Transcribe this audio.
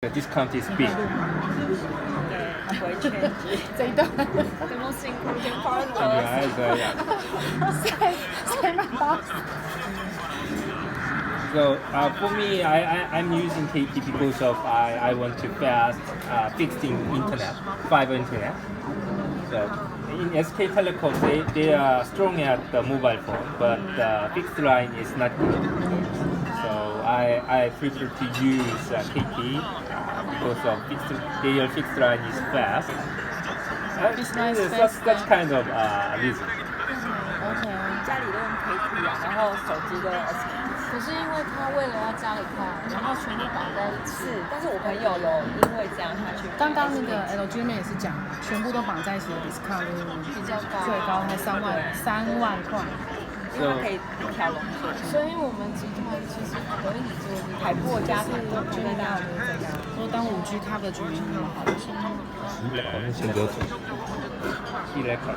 The discount is big. 对，他不会劝止。这一段有没有辛苦一点 partner？ 原来这样。塞曼巴。So for me, I'm using KT because of I want to fast fixed internet, fiber internet. So in SK Telecom, they are strong at the mobile phone, but the fixed line is not good. So I prefer to use KT because of their fixed line is fast. Fixed line is That's kind of reason. OK。家里都用 KT 啊，然后手机都用 SK。可是因为他为了要家里快，然后全部绑在一起。是，但是我朋友有因为这样他去。刚刚那个 LG 妹也是讲，全部都绑在一起的 discount 比较高，最高才3万块。因为它可以一条龙做。所以我们集团其实可以做海阔家产，觉得大家觉得怎样？说当5G coverage没那么好的时候。一来考，